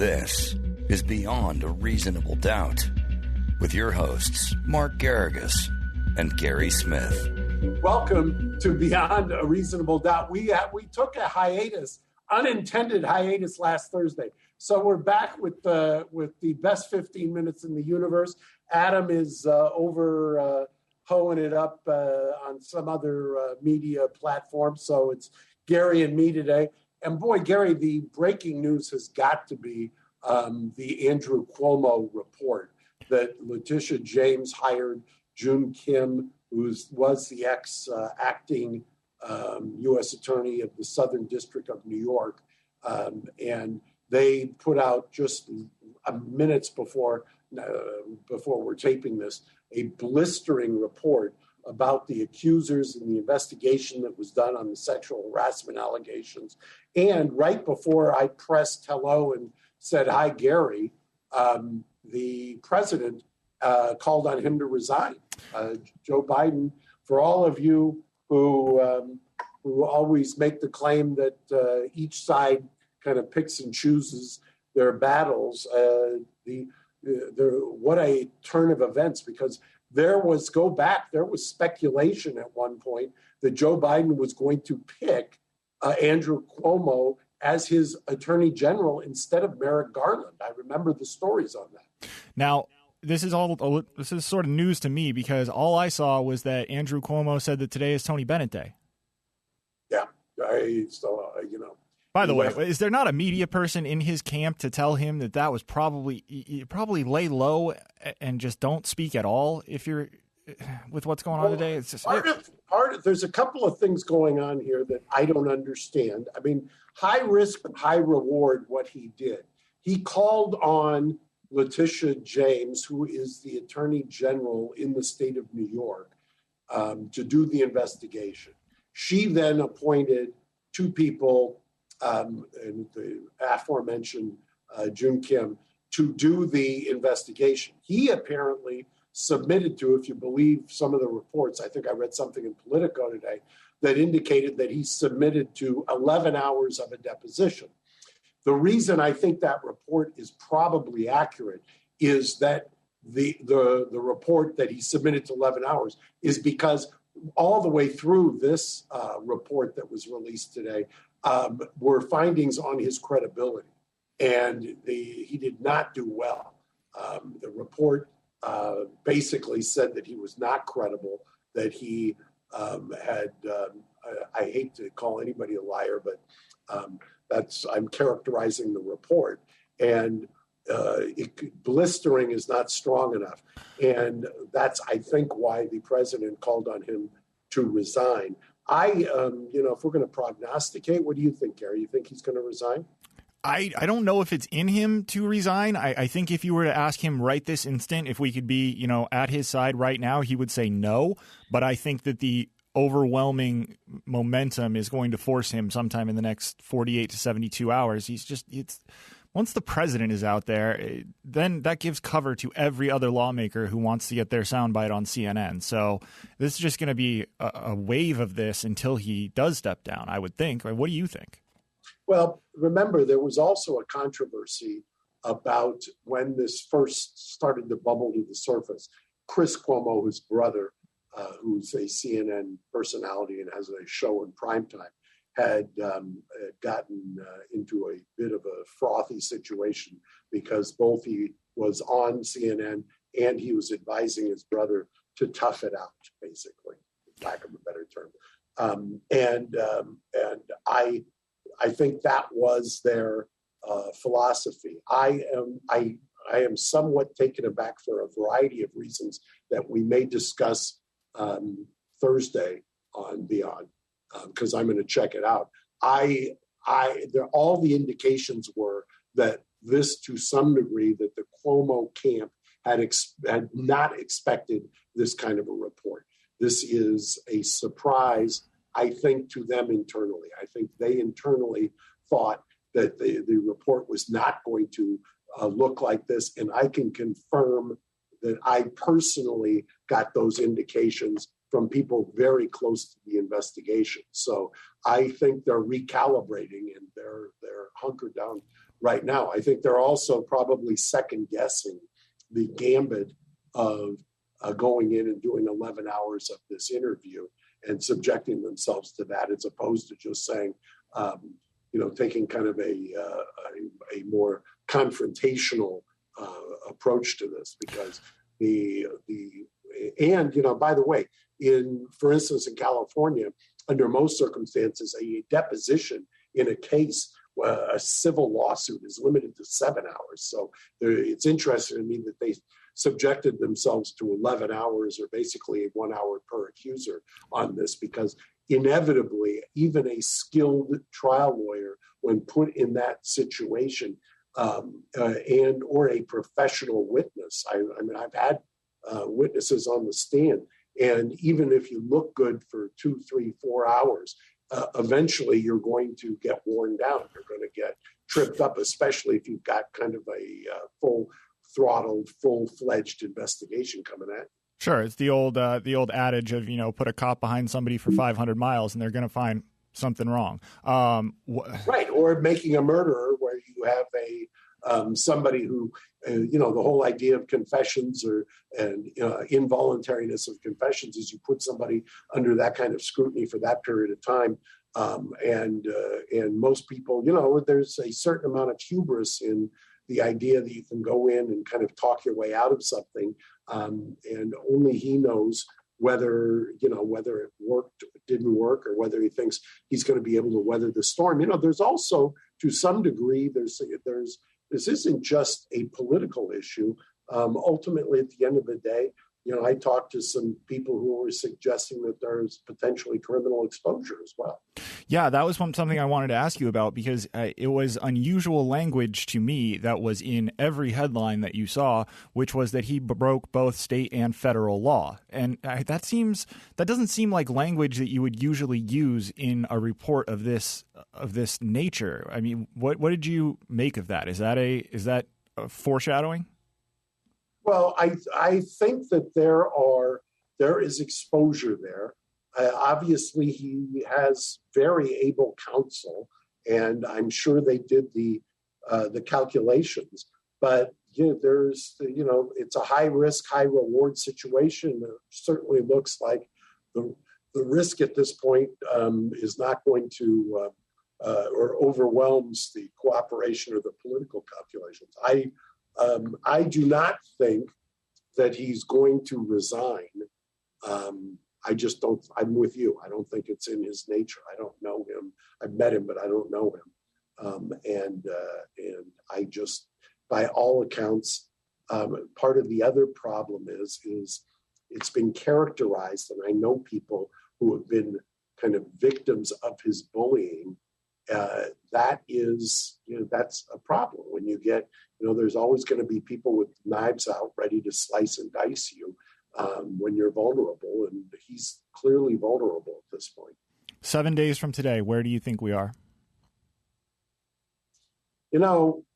This is Beyond a Reasonable Doubt with your hosts, Mark Garrigus and Gary Smith. Welcome to Beyond a Reasonable Doubt. We took a unintended hiatus last Thursday. So we're back with the best 15 minutes in the universe. Adam is over hoeing it up on some other media platform. So it's Gary and me today. And boy, Gary, the breaking news has got to be the Andrew Cuomo report that Letitia James hired June Kim, who was the acting U.S. Attorney of the Southern District of New York. And they put out just minutes before we're taping this, a blistering report about the accusers and the investigation that was done on the sexual harassment allegations. And right before I pressed hello and said, hi, Gary, the president called on him to resign. Joe Biden, for all of you who always make the claim that each side kind of picks and chooses their battles, what a turn of events, because there was speculation at one point that Joe Biden was going to pick Andrew Cuomo as his attorney general instead of Merrick Garland. I remember the stories on that. Now, this is sort of news to me, because all I saw was that Andrew Cuomo said that today is Tony Bennett Day. Yeah, By the way, is there not a media person in his camp to tell him that was probably lay low and just don't speak at all if you're with what's going on today? It's just there's a couple of things going on here that I don't understand. I mean, high risk, high reward, what he did. He called on Letitia James, who is the attorney general in the state of New York, to do the investigation. She then appointed two people, and the aforementioned June Kim, to do the investigation. He apparently submitted to, if you believe some of the reports, I think I read something in Politico today that indicated that he submitted to 11 hours of a deposition. The reason I think that report is probably accurate is that the report that he submitted to 11 hours is because all the way through this report that was released today were findings on his credibility, and he did not do well. The report basically said that he was not credible, that he had, I hate to call anybody a liar, but I'm characterizing the report, and blistering is not strong enough. And that's, I think, why the president called on him to resign. If we're going to prognosticate, what do you think, Gary? You think he's going to resign? I don't know if it's in him to resign. I think if you were to ask him right this instant, if we could be, at his side right now, he would say no. But I think that the overwhelming momentum is going to force him sometime in the next 48 to 72 hours. Once the president is out there, then that gives cover to every other lawmaker who wants to get their soundbite on CNN. So this is just going to be a wave of this until he does step down, I would think. What do you think? Well, remember, there was also a controversy about when this first started to bubble to the surface. Chris Cuomo, his brother, who's a CNN personality and has a show in primetime, had gotten into a bit of a frothy situation because both he was on CNN and he was advising his brother to tough it out, basically, for lack of a better term. And I think that was their philosophy. I am somewhat taken aback for a variety of reasons that we may discuss Thursday on Beyond, because I'm going to check it out. All the indications were that this, to some degree, that the Cuomo camp had not expected this kind of a report. This is a surprise, I think, to them internally. I think they internally thought that the report was not going to look like this. And I can confirm that I personally got those indications from people very close to the investigation. So I think they're recalibrating and they're hunkered down right now. I think they're also probably second guessing the gambit of going in and doing 11 hours of this interview and subjecting themselves to that, as opposed to just saying, taking kind of a more confrontational approach to this, because by the way, for instance, in California, under most circumstances, a deposition in a case, a civil lawsuit, is limited to 7 hours. So it's interesting to me that they subjected themselves to 11 hours, or basically 1 hour per accuser on this, because inevitably, even a skilled trial lawyer, when put in that situation, and or a professional witness, I've had witnesses on the stand, and even if you look good for 2, 3, 4 hours, eventually you're going to get worn down. You're going to get tripped up, especially if you've got kind of a full-throttled, full-fledged investigation coming at you. Sure, it's the old adage of, put a cop behind somebody for 500 miles and they're going to find something wrong. Right, or making a murderer where you have somebody who, the whole idea of confessions and involuntariness of confessions is you put somebody under that kind of scrutiny for that period of time. And most people, there's a certain amount of hubris in the idea that you can go in and kind of talk your way out of something. And only he knows whether it worked, didn't work, or whether he thinks he's going to be able to weather the storm. There's also, to some degree, this isn't just a political issue. Ultimately, at the end of the day, I talked to some people who were suggesting that there's potentially criminal exposure as well. Yeah, that was something I wanted to ask you about, because it was unusual language to me that was in every headline that you saw, which was that he broke both state and federal law. And that doesn't seem like language that you would usually use in a report of this nature. I mean, what did you make of that? Is that a foreshadowing? Well, I think that there is exposure there. Obviously, he has very able counsel, and I'm sure they did the calculations. But it's a high risk, high reward situation. It certainly looks like the risk at this point is not going to or overwhelms the cooperation or the political calculations. I do not think that he's going to resign. I just don't. I'm with you. I don't think it's in his nature. I don't know him. I've met him, but I don't know him. And I just, by all accounts, part of the other problem is it's been characterized, and I know people who have been kind of victims of his bullying. That's a problem when you get, there's always going to be people with knives out ready to slice and dice you when you're vulnerable, and he's clearly vulnerable at this point. 7 days from today, where do you think we are?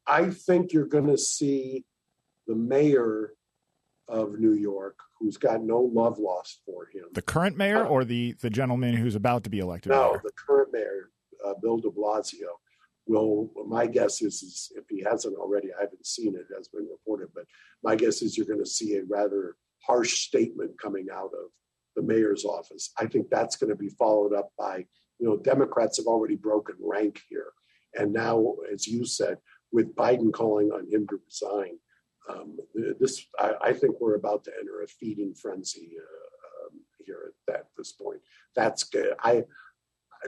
I think you're going to see the mayor of New York, who's got no love lost for him. The current mayor or the gentleman who's about to be elected? No, mayor? The current mayor, Bill de Blasio. My guess is if he hasn't already, I haven't seen it, has been reported, but my guess is you're going to see a rather harsh statement coming out of the mayor's office. I think that's going to be followed up by, Democrats have already broken rank here. And now, as you said, with Biden calling on him to resign, I think we're about to enter a feeding frenzy here at this point. That's good.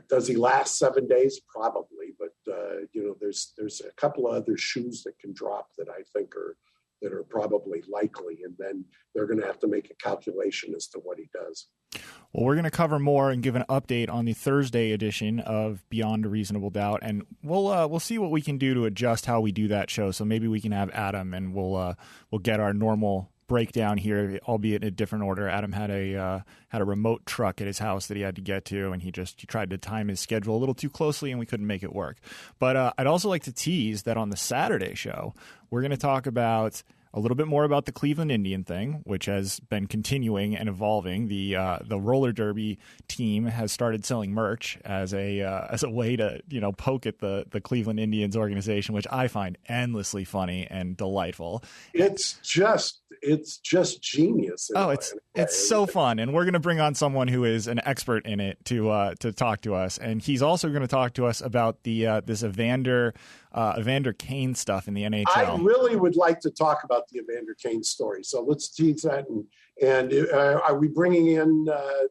Does he last 7 days? Probably, but there's a couple of other shoes that can drop that I think are probably likely, and then they're going to have to make a calculation as to what he does. Well, we're going to cover more and give an update on the Thursday edition of Beyond a Reasonable Doubt, and we'll see what we can do to adjust how we do that show. So maybe we can have Adam, and we'll get our normal breakdown here, albeit in a different order. Adam had a remote truck at his house that he had to get to, and he tried to time his schedule a little too closely, and we couldn't make it work. But I'd also like to tease that on the Saturday show, we're going to talk about a little bit more about the Cleveland Indian thing, which has been continuing and evolving. The roller derby team has started selling merch as a way to poke at the Cleveland Indians organization, which I find endlessly funny and delightful. It's just genius. It's so fun, and we're going to bring on someone who is an expert in it to talk to us, and he's also going to talk to us about the this Evander Kane stuff in the NHL. I really would like to talk about the Evander Kane story, so let's tease that. And are we bringing in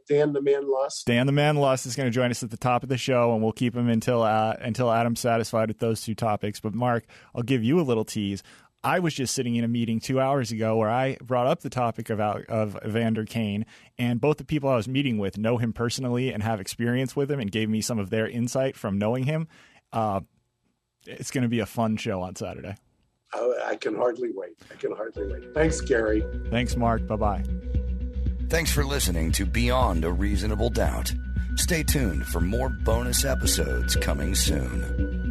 Dan the Man Lust? Dan the Man Lust is going to join us at the top of the show, and we'll keep him until Adam's satisfied with those two topics. But Mark, I'll give you a little tease. I was just sitting in a meeting 2 hours ago where I brought up the topic of Evander Kane, and both the people I was meeting with know him personally and have experience with him and gave me some of their insight from knowing him. It's going to be a fun show on Saturday. I can hardly wait. Thanks, Gary. Thanks, Mark. Bye-bye. Thanks for listening to Beyond a Reasonable Doubt. Stay tuned for more bonus episodes coming soon.